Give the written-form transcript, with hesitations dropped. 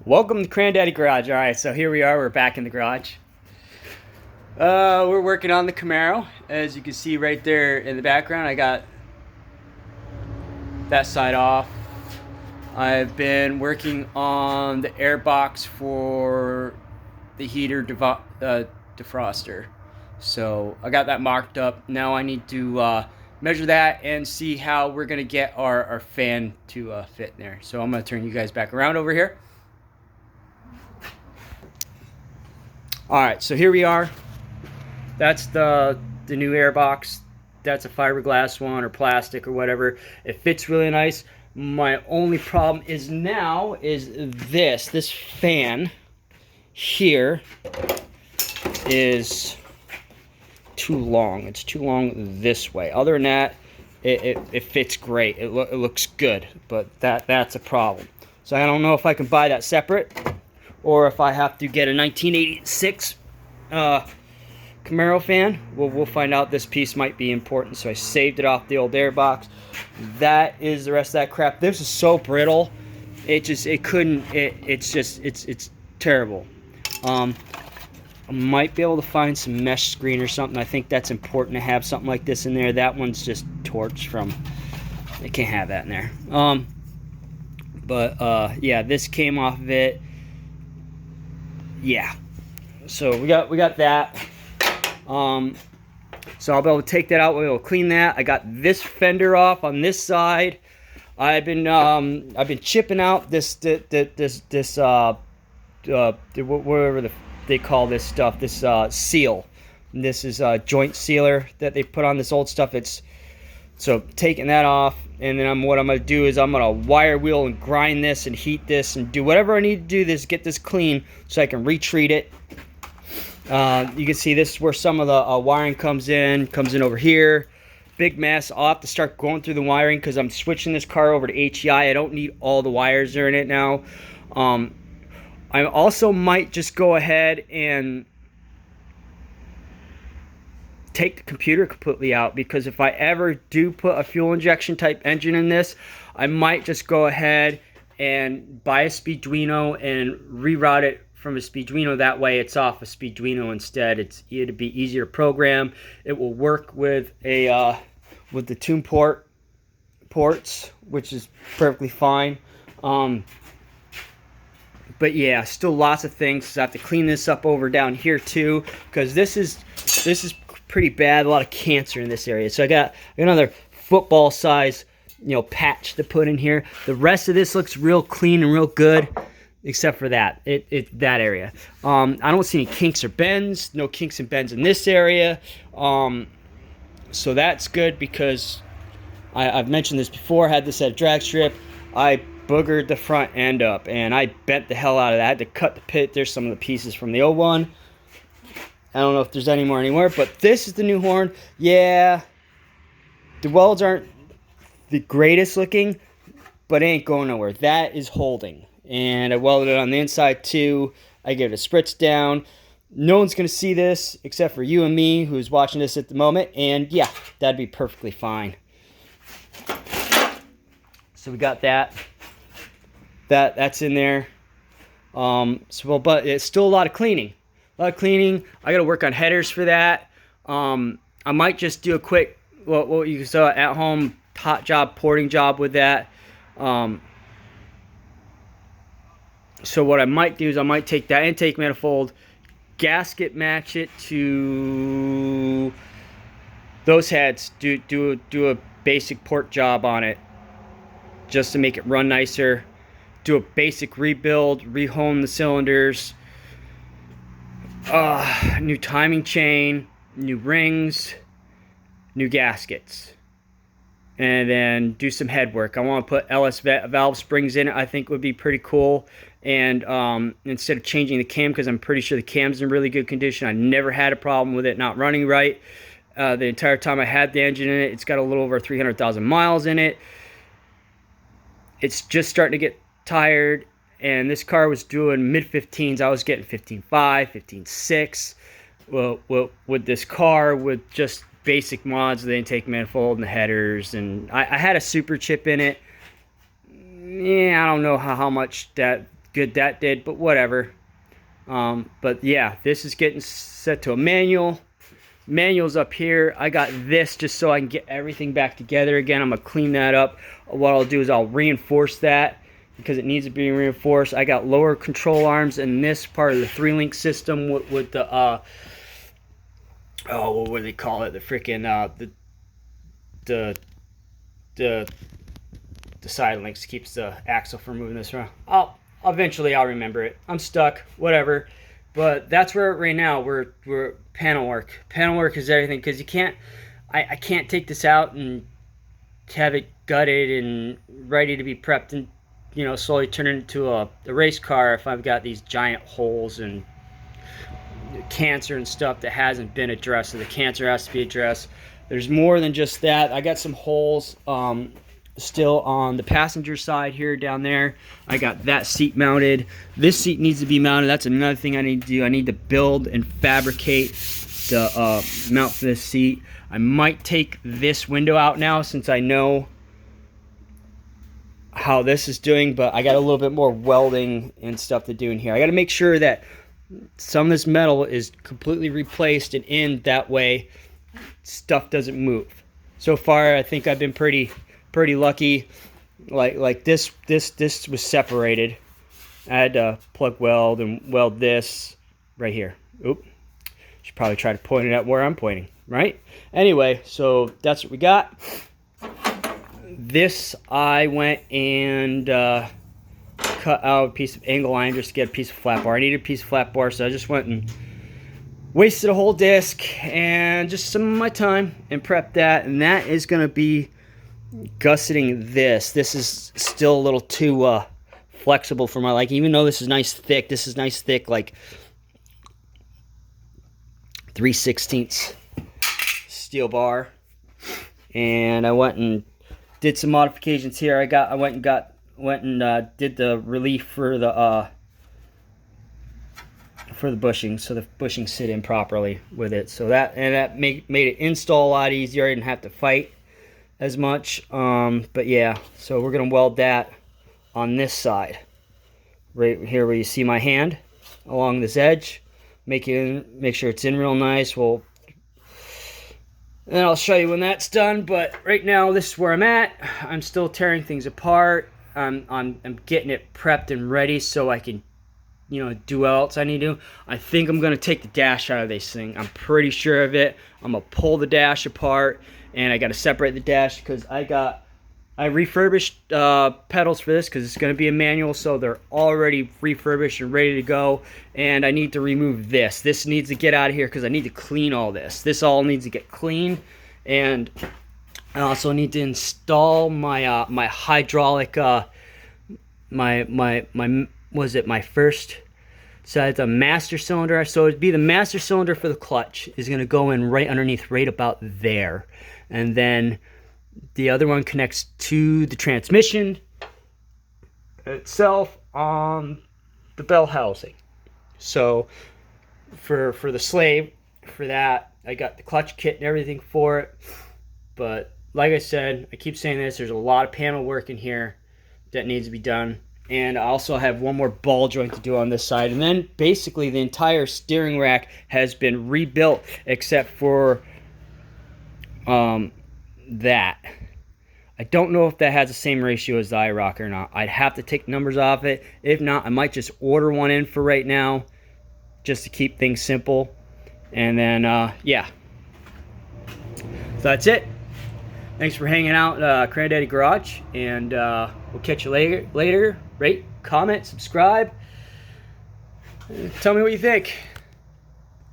Welcome to Granddaddy Garage. All right, so here we are. We're back in the garage. We're working on the Camaro. As you can see right there in the background, I got that side off. I've been working on the air box for the heater defroster. So I got that marked up. Now I need to measure that and see how we're going to get our fan to fit in there. So I'm going to turn you guys back around over here. Alright, so here we are. That's the new air box. That's a fiberglass one or plastic or whatever. It fits really nice. My only problem is now is this fan here is too long. It's too long this way. Other than that, it fits great. It looks good, but that's a problem. So I don't know if I can buy that separate, or if I have to get a 1986 Camaro fan. We'll find out. This piece might be important, so I saved it off the old air box. That is the rest of that crap. This is so brittle. It's terrible. I might be able to find some mesh screen or something. I think that's important to have something like this in there. That one's just torched from. I can't have that in there. Yeah, this came off of it. Yeah, so we got that. So I'll be able to take that out. We'll be able to clean that. I got this fender off on this side. I've been chipping out this whatever they call this stuff. This seal. This is a joint sealer that they put on this old stuff. So taking that off, and then what I'm going to do is I'm going to wire wheel and grind this and heat this and do whatever I need to do get this clean so I can retreat it. You can see this is where some of the wiring comes in over here. Big mess. I'll have to start going through the wiring because I'm switching this car over to HEI. I don't need all the wires that are in it now. I also might just go ahead and take the computer completely out, because if I ever do put a fuel injection type engine in this, I might just go ahead and buy a Speeduino and reroute it from a Speeduino. That way it's off a Speeduino instead. It'd be easier to program. It will work with with the tune ports, which is perfectly fine. But yeah, still lots of things. So I have to clean this up over down here too, because this is pretty bad. A lot of cancer in this area. So I got another football size, patch to put in here. The rest of this looks real clean and real good, except for that that area. I don't see any kinks or bends. No kinks and bends in this area. So that's good, because I've mentioned this before. I had this at a drag strip. I boogered the front end up and I bent the hell out of that. I had to cut the pit. There's some of the pieces from the old one. I don't know if there's any more anywhere, but this is the new horn. Yeah, the welds aren't the greatest looking, but it ain't going nowhere. That is holding. And I welded it on the inside too. I gave it a spritz down. No one's going to see this except for you and me, who's watching this at the moment. And yeah, that'd be perfectly fine. So we got that. That's in there. But it's still a lot of cleaning. I got to work on headers for that. I might just do a quick, what you saw at home hot job, porting job with that. So what I might do is I might take that intake manifold, gasket match it to those heads, do a basic port job on it just to make it run nicer. Do a basic rebuild, rehome the cylinders, new timing chain, new rings, new gaskets, and then do some head work. I want to put LS valve springs in it. I think would be pretty cool. And instead of changing the cam, because I'm pretty sure the cam's in really good condition. I never had a problem with it not running right. The entire time I had the engine in it. It's got a little over 300,000 miles in it. It's just starting to get tired, and this car was doing mid-15s. I was getting 15.5, 15.6. Well, with this car, with just basic mods, the intake manifold and the headers, and I had a super chip in it. Yeah, I don't know how much that good that did, but whatever. But yeah, this is getting set to a manual. Manual's up here. I got this just so I can get everything back together again. I'm gonna clean that up. What I'll do is I'll reinforce that because it needs to be reinforced. I got lower control arms in this part of the 3-link system with the oh, what do they call it? The freaking the side links keeps the axle from moving this around. Eventually I'll remember it. I'm stuck, whatever. But that's where right now we're panel work. Panel work is everything because you can't. I can't take this out and have it gutted and ready to be prepped and slowly turn it into a race car if I've got these giant holes and cancer and stuff that hasn't been addressed. So the cancer has to be addressed. There's more than just that. I got some holes still on the passenger side here down there. I got that seat mounted. This seat needs to be mounted. That's another thing I need to do. I need to build and fabricate the mount for this seat. I might take this window out now since I know how this is doing, but I got a little bit more welding and stuff to do in here. I got to make sure that some of this metal is completely replaced and in that way stuff doesn't move. So far I think I've been pretty lucky. Like this was separated. I had to plug weld and weld this right here. Oop. Should probably try to point it at where I'm pointing, right? Anyway, so that's what we got. This I went and cut out a piece of angle iron just to get a piece of flat bar. I needed a piece of flat bar, so I just went and wasted a whole disc and just some of my time and prepped that. And that is going to be gusseting this. This is still a little too flexible for my liking, even though this is nice thick. This is nice thick, like 3/16 steel bar. And I went and did some modifications here. I went and did the relief for the bushing, so the bushings sit in properly with it. So that made it install a lot easier. I didn't have to fight as much. But yeah, so we're gonna weld that on this side, right here where you see my hand along this edge. Make sure it's in real nice. And I'll show you when that's done. But right now, this is where I'm at. I'm still tearing things apart. I'm getting it prepped and ready so I can, do what else I need to do. I think I'm gonna take the dash out of this thing. I'm pretty sure of it. I'm gonna pull the dash apart, and I gotta separate the dash because I refurbished pedals for this because it's going to be a manual, so they're already refurbished and ready to go. And I need to remove this. This needs to get out of here because I need to clean all this. This all needs to get clean, and I also need to install my my hydraulic my first. So it's a master cylinder. So it'd be the master cylinder for the clutch is going to go in right underneath, right about there, and then the other one connects to the transmission itself on the bell housing. So for the slave, for that, I got the clutch kit and everything for it. But like I said, I keep saying this, there's a lot of panel work in here that needs to be done. And I also have one more ball joint to do on this side. And then basically the entire steering rack has been rebuilt except for that. I don't know if that has the same ratio as the iRock or not. I'd have to take numbers off it. If not, I might just order one in for right now just to keep things simple. And then yeah, so that's it. Thanks for hanging out Granddaddy Garage, and we'll catch you later. Rate, comment, subscribe, tell me what you think.